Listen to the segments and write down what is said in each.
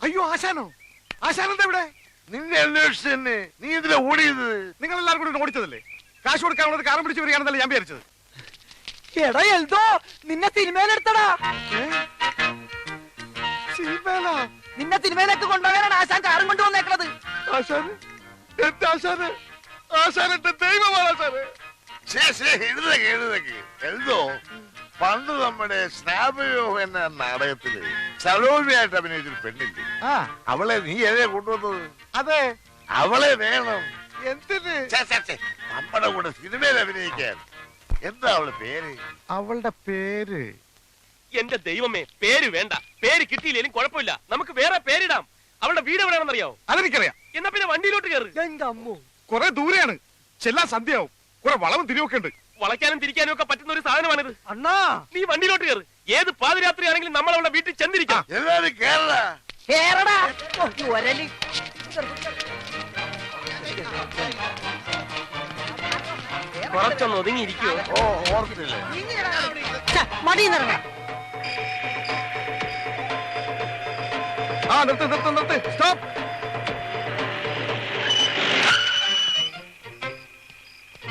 അയ്യോ ആശാനോ? ആശാനെന്താ ഇവിടെ? നിന്നെ അന്വേഷിച്ചു തന്നെ. നീ ഇതിലെ ഓടിയത്? നിങ്ങൾ എല്ലാവരും കൂടി ഓടിച്ചതല്ലേ? കാശ് കൊടുക്കാനുള്ളത് കാലം പിടിച്ച് വരികയാണെന്നല്ലേ ഞാൻ വിചാരിച്ചത്. എടാ എൽദോ, നിന്നെ സിനിമയിലെടുത്തടാ. നിന്നെ സിനിമയിലേക്ക് കൊണ്ടുപോകാനാണ് ആശാൻ കാറും കൊണ്ട് വന്നേക്കുന്നത്. ആശാന് എന്റെ ആശാന്, ആശാൻ എന്റെ ദൈവമാണ് ആശാന്. എന്തോ പണ്ട് നമ്മുടെ സ്നാപയോ എന്ന നാടകത്തില് സലോമിയായിട്ട് അഭിനയിച്ചൊരു പെണ്ണില്ലേ, അവളെ നീ എവിടെ കൊണ്ടുവന്നത്? അതെ, അവളെ വേണം. എന്തിന്? നമ്മുടെ കൂടെ സിനിമയിൽ അഭിനയിക്കാൻ. എന്താ അവളുടെ പേര്? അവളുടെ പേര് എന്റെ ദൈവമേ, പേര് വേണ്ട. പേര് കിട്ടിയില്ലേലും കുഴപ്പമില്ല, നമുക്ക് വേറെ പേരിടാം. അവളുടെ വീട് എവിടെയാണെന്ന് അറിയാവോ? അതെനിക്കറിയാം. എന്നാ പിന്നെ വണ്ടിയിലോട്ട് കയറി. എന്റെ അമ്മോ, കുറെ ദൂരെയാണ്, ചെല്ലാൻ സന്ധ്യയാവും. കുറെ വളവും തിരിവൊക്കെ ഉണ്ട്. വളയ്ക്കാനും തിരിക്കാനും ഒക്കെ പറ്റുന്ന ഒരു സാധനമാണിത്. അണ്ണാ നീ വണ്ടിയിലോട്ട് കയറി. ഏത് പാതിരാത്രി ആണെങ്കിലും നമ്മൾ അവളുടെ വീട്ടിൽ ചെന്നിരിക്കാം. എല്ലാരും കേരള കേറടാ. ഒരലി കുറച്ചൊന്ന് ഒതുങ്ങിയിരിക്കുവോ? ഓർത്തില്ലേ? മടിയിന്നിറങ്ങ. നിർത്ത് നിർത്ത് നിർത്ത്, സ്റ്റോപ്പ്.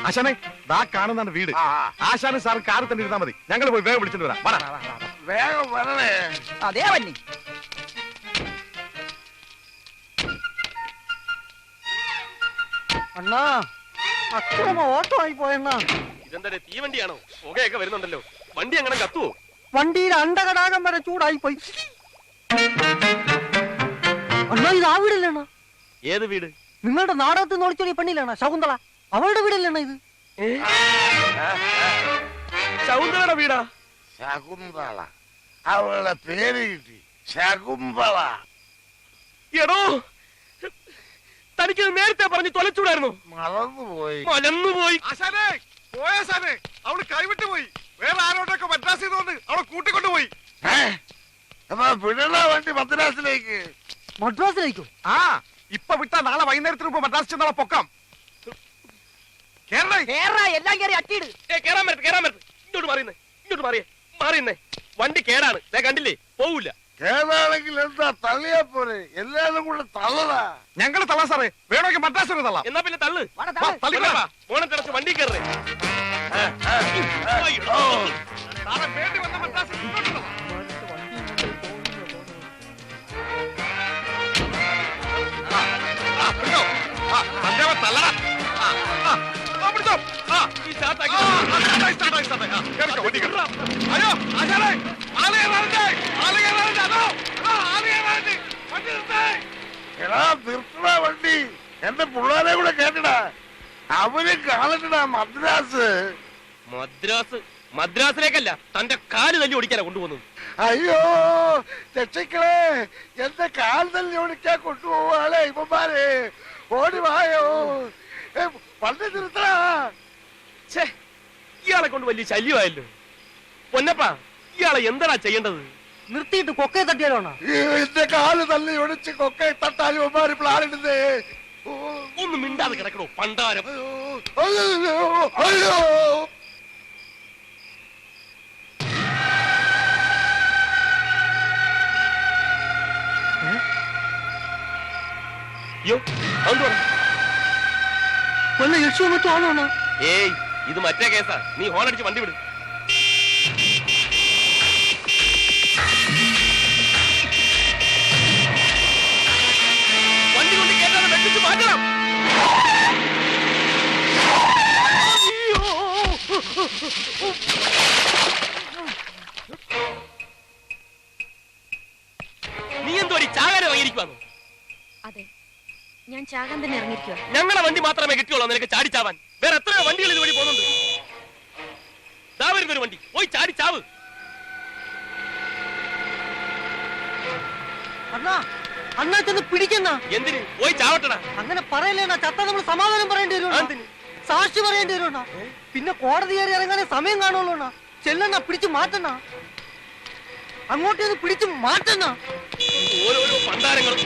ആശാനെ, ദാ കാണുന്നതാണ് വീട്. ആശാന് സാർ കാറിൽ തന്നെ ഇരുന്നാ മതി. ഞങ്ങൾ പോയി വേഗം വിളിച്ചിട്ട് വരാം. വേഗം വരണേ. അതേ വന്നി. അണ്ണാ, അക്രമ ഓട്ടോ ആയി പോയണ്ണാ. ഇതെന്താ തീവണ്ടിയാണോ? പുകയൊക്കെ വരുന്നുണ്ടല്ലോ. വണ്ടി അങ്ങനെ കത്തുവോ? വണ്ടിയിൽ അണ്ടകടാകം വരെ ചൂടായി പോയി. അണ്ണാ, ഇത് ആ വീടല്ലേണ്ണ? ഏത് വീട്? നിങ്ങളുടെ നാടകത്തിൽ നിന്ന് ഒളിച്ചോടിയ പെണ്ണില്ലേണ്ണ ശകുന്തള? അവളുടെ വീടല്ലേണ്ണ ഇത്? ശകുന്തളയുടെ വീടാ? ശകുന്തള, അവളുടെ പേര് കിട്ടി, ശകുന്തള. എടോ, തനിക്ക് നേരത്തെ പറഞ്ഞ് തൊലച്ചൂടായിരുന്നു. മലന്നുപോയി. ആശാനെ, പോയാശാനെ, അവള് കൈവിട്ടു പോയി. വേറെ ആരോടൊക്കെ മദ്രാസ് ചെയ്തോണ്ട് അവളെ കൂട്ടിക്കൊണ്ടുപോയി. വിടണ വണ്ടി മദ്രാസിലേക്ക്. മദ്രാസിലേക്കോ? ആ, ഇപ്പൊ വിട്ടാ നാളെ വൈകുന്നേരത്തിന് മുമ്പ് മദ്രാസ് ചെന്നാളെ പൊക്കാം. എല്ലാം കയറി അട്ടിയിട്. കേറാൻ പറ്റ. ഇങ്ങോട്ട് മാറിയുന്നേ, ഇങ്ങോട്ട് മാറിയുന്നേ. വണ്ടി കേടാണ്, കണ്ടില്ലേ? പോവില്ല. കേടാണെങ്കിൽ എന്താ, തള്ളിയാ പോരെ? എല്ലാരും കൂടെ തള്ളടാ. ഞങ്ങൾ തള്ളാം സാറേ, വേണമെങ്കിൽ മദ്രാസ് വരെ തള്ളാം. എന്നാ പിന്നെ തള്ളു. മോനെ തിളച്ച് വണ്ടി കയറേ. വേണ്ടി വന്ന മദ്രാസ് ഇങ്ങോട്ട് തള്ളാം. വണ്ടി എന്റെ പിള്ളേരെ കൂടെ കേട്ടടാ. അവര് കാണട്ടടാ മദ്രാസ്. മദ്രാസിലേക്കല്ല, തന്റെ കാല് തല്ലി ഓടിക്കാനാ കൊണ്ടുപോകുന്നത്. അയ്യോ രക്ഷിക്കളെ, എന്റെ കാൽ തല്ലി ഓടിക്കാൻ കൊണ്ടുപോവാളെ ഇവന്മാരെ. ഓടിവായോ, പള്ളി നിർത്തടാ. ഇയാളെ കൊണ്ട് വലിയ ശല്യമായല്ലോ. പൊന്നപ്പാ, ഇയാളെ എന്താ ചെയ്യേണ്ടത്? നിർത്തിയിട്ട് കൊക്കയെ തട്ടിയാലോണ? എന്റെ കാല് തല്ലി ഒടിച്ച് കൊക്കയെ തട്ടാൻ ഇവന്മാര് പ്ലാനിടുന്നേ. ഒന്ന് മിണ്ടാതെ കിടക്കണോ പണ്ടാരം. അയ്യോ കൊല്ല യക്ഷോ മറ്റോ ആണോണ? ഏയ്, ഇത് മറ്റേ കേസാ. നീ ഹോണടിച്ച് വണ്ടി വിട്. വണ്ടി കൊണ്ട് കേട്ടാതെ വെട്ടിച്ച് മാറ്റണം. നീ എന്തോ ചാകാരം ഇറങ്ങിയിരിക്കുവാന്നോ? അതെ, ഞാൻ ചാകാൻ തന്നെ ഇറങ്ങിയിരിക്കുക. ഞങ്ങളെ വണ്ടി മാത്രമേ കിട്ടിയുള്ളൂ നിനക്ക് ചാടിച്ചാവാൻ. വേറെ എത്രയോ വണ്ടികൾ ഇതുവഴി പോകുന്നുണ്ട്. ദാ വരുന്നൊരു വണ്ടി, പോയി ചാടിച്ചാവ്. അണ്ണാ, അണ്ണാ ചെന്ന് പിടിക്കുന്ന. എന്തിന്? പോയി ചാവട്ടടാ. അങ്ങനെ പറയലേണ്ണ, ചത്ത നമ്മൾ സമാധാനം പറയേണ്ടി വരും, സാക്ഷി പറയേണ്ടി വരും. പിന്നെ കോടതി കയറി ഇറങ്ങാനേ സമയം കാണുള്ളൂ. ചെല്ലണ്ണ, പിടിച്ചു മാറ്റണ. അങ്ങോട്ട് പിടിച്ചു മാറ്റണ. ഓരോരോ പണ്ടാരങ്ങളും.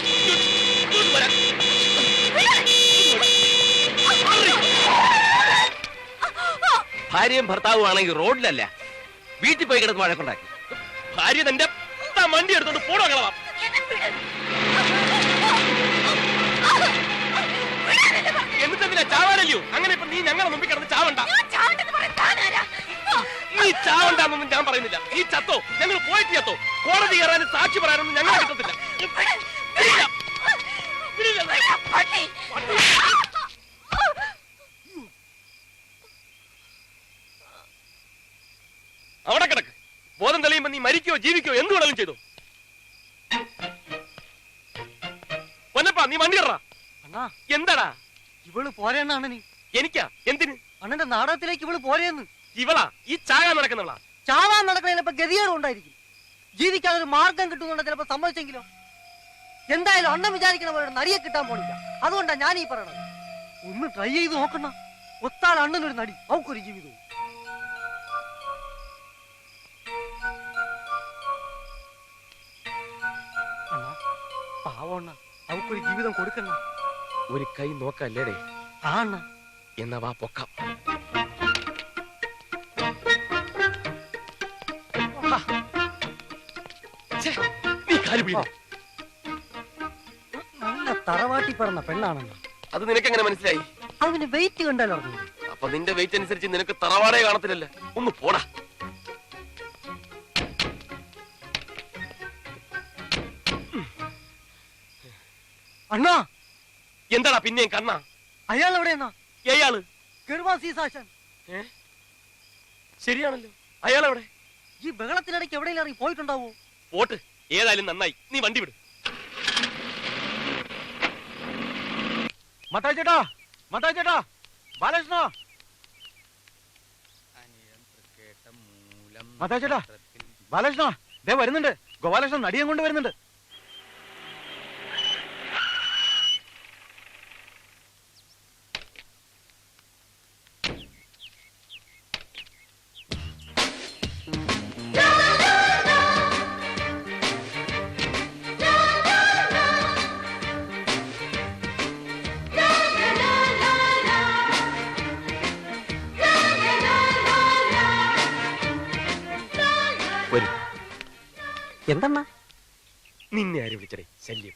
ഭാര്യയും ഭർത്താവും ആണെങ്കിൽ റോഡിലല്ല, വീട്ടിൽ പോയി കിടന്ന് വഴക്കുണ്ടാക്കി. ഭാര്യ തന്റെ വണ്ടി എടുത്തോണ്ട് പോടോ കളവാ. ചാവണ്ട. നീ ചാവണ്ടെന്നൊന്നും ഞാൻ പറയുന്നില്ല. നീ ചത്തോ, ഞങ്ങൾ പോയിട്ട് ചത്തോ. കോടതി കയറാനും സാക്ഷി പറയാനൊന്നും ഞങ്ങൾ കിട്ടത്തില്ല. അവിടെ കിടക്ക്. ബോധം തെളിയുമ്പോ നീ മരിക്കോ ജീവിക്കോ എന്ത് വേണമെങ്കിലും ചെയ്തോ. പൊന്നപ്പാ, നീ വണ്ടി കയറാ. അണ്ണാ, എന്താടാ ഇവള് പോരെണ്ണ നീ? എനിക്കാ? എന്തിന്? അണ്ണന്റെ നാടകത്തിലേക്ക് ഇവള് പോരെയെന്ന്. ഇവളാ ഈ ചാകാൻ നടക്കുന്നവളാ? ചാവാൻ നടക്കുന്ന ചിലപ്പോ ഗതികേടും ഉണ്ടായിരിക്കും. ജീവിക്കാൻ ഒരു മാർഗം കിട്ടുന്നുണ്ട് ചിലപ്പോ സമ്മതിച്ചെങ്കിലോ. എന്തായാലും അണ്ണൻ വിചാരിക്കണ പോലെ നടിയെ കിട്ടാൻ പോണില്ല. അതുകൊണ്ടാ ഞാൻ ഈ പറയണത്. ഒന്ന് ട്രൈ ചെയ്ത് നോക്കണ്ട. ഒത്താൽ അണ്ണനൊരു നടി, അവക്കൊരു ജീവിതവും. അണ്ണാ, പാവണ്ണ, അവക്കൊരു ജീവിതം കൊടുക്കണ്ണ. ഒരു കൈ നോക്കല്ലേടേ? ആ അണ്ണ, എന്നാ വാ പൊക്കാം. നീ കാല് പിടി. നല്ല തറവാട്ടി പറഞ്ഞ പെണ്ണാണെണ്ണ. അത് നിനക്കെങ്ങനെ മനസ്സിലായി? അതിന് വെയിറ്റ് കണ്ടാലോ. അപ്പൊ നിന്റെ വെയിറ്റ് അനുസരിച്ച് നിനക്ക് തറവാടേ കാണത്തില്ലല്ലോ. ഒന്ന് പോടാ. അണ്ണാ, എന്താടാ പിന്നെയും കണ്ണ? അയാൾ എവിടെയെന്നാ? ഏയാള് ഗർവാസീസാശൻ. ശരിയാണല്ലോ. അയാളെവിടെ? ഈ ബഹളത്തിനിടയ്ക്ക് എവിടെയെങ്കിലും ഇറങ്ങി പോയിട്ടുണ്ടാവോ? പോട്ട്, ഏതായാലും നന്നായി. നീ വണ്ടി വിട്. മത്തായി ചേട്ടാ, മത്തായി ചേട്ടാ, ബാലകൃഷ്ണ, മത്തായി ചേട്ടാ, ബാലകൃഷ്ണ ദേ വരുന്നുണ്ട്. ഗോപാലകൃഷ്ണൻ നടിയും കൊണ്ട് വരുന്നുണ്ട്. എന്തെണ്ണ? നിന്നെ ആര് വിളിച്ചടേ? ശല്യം.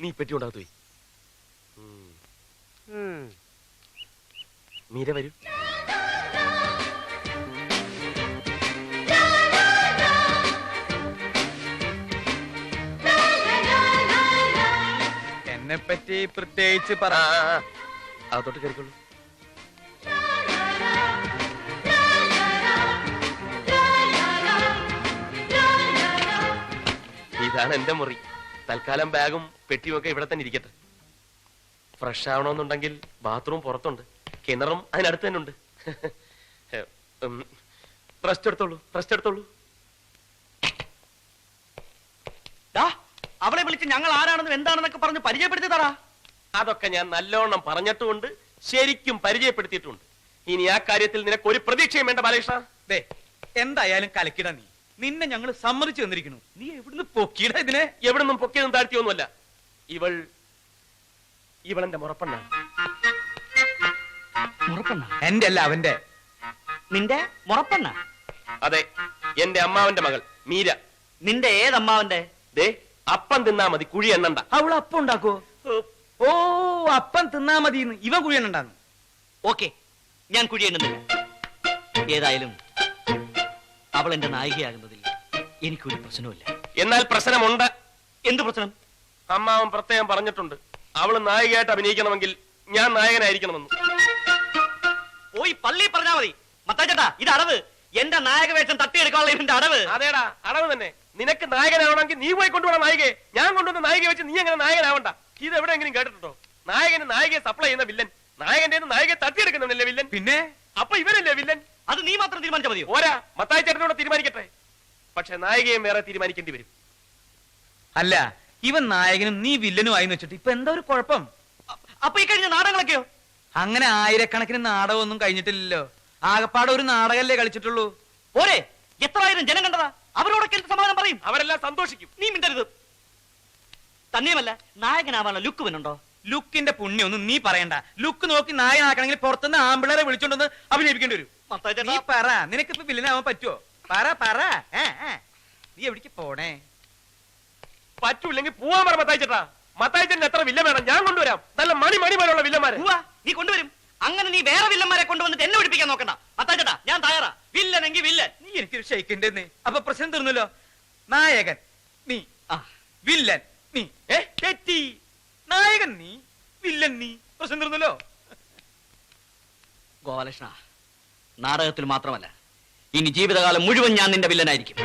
നീ പെറ്റിക്കൊണ്ടാകത്ത് പോയി. മീര വരൂ. എന്നെ പറ്റി പ്രത്യേകിച്ച് പറ. അതോട്ട് കയറിക്കോളൂ. ഇതാണ് എന്റെ മുറി. തൽക്കാലം ബാഗും പെട്ടിയും ഒക്കെ ഇവിടെ തന്നെ ഇരിക്കട്ടെ. ഫ്രഷ് ആവണമെന്നുണ്ടെങ്കിൽ ബാത്റൂം പുറത്തുണ്ട്, കിണറും അതിനടുത്ത് തന്നെ ഉണ്ട്. റെസ്റ്റ് എടുത്തോളൂ, റെസ്റ്റ് എടുത്തോളൂ. അവളെ വിളിച്ച് ഞങ്ങൾ ആരാണെന്നും എന്താണെന്നൊക്കെ പറഞ്ഞ് പരിചയപ്പെടുത്തി തറാ. അതൊക്കെ ഞാൻ നല്ലോണം പറഞ്ഞിട്ടുമുണ്ട്, ശരിക്കും പരിചയപ്പെടുത്തിയിട്ടുണ്ട്. ഇനി ആ കാര്യത്തിൽ നിനക്ക് ഒരു പ്രതീക്ഷയും വേണ്ട ബാലകൃഷ്ണ. എന്തായാലും കലക്കിട. നീ നിന്നെ ഞങ്ങൾ സമ്മതിച്ചു തന്നിരിക്കുന്നു. നീ എവിടുന്ന് പൊക്കിയിട ഇതിനെ? എവിടുന്നും പൊക്കിയതും താഴ്ത്തിയൊന്നുമല്ല. ഇവളെന്റെ മുറപ്പെണ്ണാണ്. എന്റെ അല്ല അവന്റെ. നിന്റെ മുറപ്പെണ്ണ? അതെ, എന്റെ അമ്മാവന്റെ മകൾ മീര. നിന്റെ ഏതമ്മാവന്റെ? ദേ, അപ്പം തിന്നാ മതി, കുഴി എണ്ണണ്ട. അവള് അപ്പം ഉണ്ടാക്കോ? ഓ, അപ്പം തിന്നാ മതി. ഇവൻ കുഴി എണ്ണണ്ടാന്ന്. ഓക്കെ, ഞാൻ കുഴി എണ്ണുന്നില്ല. ഏതായാലും അവൾ എന്റെ നായികയാകുന്നതിൽ എനിക്കൊരു പ്രശ്നവുമില്ല. എന്നാൽ പ്രശ്നമുണ്ട്. എന്ത് പ്രശ്നം? അമ്മാവൻ പ്രത്യേകം പറഞ്ഞിട്ടുണ്ട്, അവള് നായികയായിട്ട് അഭിനയിക്കണമെങ്കിൽ ഞാൻ നായകനായിരിക്കണമെന്ന്. പോയി പള്ളി പറഞ്ഞാ മതി. മത്താച്ചേട്ടാ, ഇത് അടവ്. എന്റെ നായക വേഷം തട്ടിയെടുക്കാനുള്ള ഇവന്റെ അടവ്. അതേടാ, അടവ് തന്നെ. നിനക്ക് നായകനാവണമെങ്കിൽ നീ പോയി കൊണ്ടുപോകണം നായികയെ. ഞാൻ കൊണ്ടുവന്ന നായികയെ വെച്ച് നീ അങ്ങനെ നായകനാവണ്ട. ഇത് എവിടെയെങ്കിലും കേട്ടിട്ടുണ്ടോ? നായകന് നായികയെ സപ്ലൈ ചെയ്യുന്ന വില്ലൻ, നായകന്റെ നായികയെ തട്ടിയെടുക്കുന്നവനല്ലേ വില്ലൻ? പിന്നെ അപ്പൊ ഇവരല്ലേ വില്ലൻ? അത് നീ മാത്രം തീരുമാനിച്ചാൽ മതിയോ? ഓരാ, മത്തായി ചേട്ടനോട് തീരുമാനിക്കട്ടെ. പക്ഷെ നായികയും വേറെ തീരുമാനിക്കേണ്ടി വരും. അല്ല, ഇവൻ നായകനും നീ വില്ലനും ആയി വെച്ചിട്ട് ഇപ്പൊ എന്താ ഒരു കുഴപ്പം? അപ്പൊ ഈ കഴിഞ്ഞ നാടകങ്ങളൊക്കെയോ? അങ്ങനെ ആയിരക്കണക്കിന് നാടകമൊന്നും കഴിഞ്ഞിട്ടില്ലല്ലോ. ആകപ്പാടെ ഒരു നാടകല്ലേ കളിച്ചിട്ടുള്ളൂ. പോരെ, എത്ര ആയിരം ജനം കണ്ടതാ. അവരോടൊക്കെ എന്ത് സമാധാനം പറയും? അവരെല്ലാം സന്തോഷിക്കും. നീ മിണ്ടരുത്. തന്നെയുമല്ല, നായകനാവാനുള്ള ലുക്ക് വേണുണ്ടോ? ലുക്കിന്റെ പുണ്യൊന്നും നീ പറയണ്ട. ലുക്ക് നോക്കി നായകനാക്കണമെങ്കിൽ പുറത്തുനിന്ന് ആമ്പിളരെ വിളിച്ചോണ്ടൊന്ന് അഭിനയിപ്പിക്കേണ്ടി വരും. നീ പറ, നിനക്കിപ്പോ വില്ലനാവാൻ പറ്റുമോ? പറ. നീ എവിടേക്ക് പോണേ? പറ്റൂല്ലെങ്കിൽ പോവാൻ പറ മത്തായി ചേട്ടാ. മത്തായി ചേട്ടൻ എത്ര വില്ലൻ വേണം? ഞാൻ കൊണ്ടുവരാം. നല്ല മണി പോലുള്ള വില്ലന്മാരെ. നീ കൊണ്ടുവരും. അങ്ങനെ നീ വേറെ വില്ലന്മാരെ കൊണ്ടുവന്നിട്ട് എന്നെ പിടിപ്പിക്കാൻ നോക്കണ്ട. അത്താച്ചേട്ടാ ഞാൻ തയ്യാറാ. വില്ലനെങ്കിൽ വില്ലൻ. നീ എനിക്ക് ക്ഷയിക്കണ്ടെന്ന്. അപ്പൊ പ്രശ്നം തീർന്നല്ലോ. നായകൻ നീ, വില്ലൻ നീ. തെറ്റി. നായകൻ നീ, വില്ലൻ നീ. പ്രശ്നം തീർന്നല്ലോ. ഗോപാലകൃഷ്ണ, നാടകത്തിൽ മാത്രമല്ല ഇനി ജീവിതകാലം മുഴുവൻ ഞാൻ നിന്റെ വില്ലനായിരിക്കും.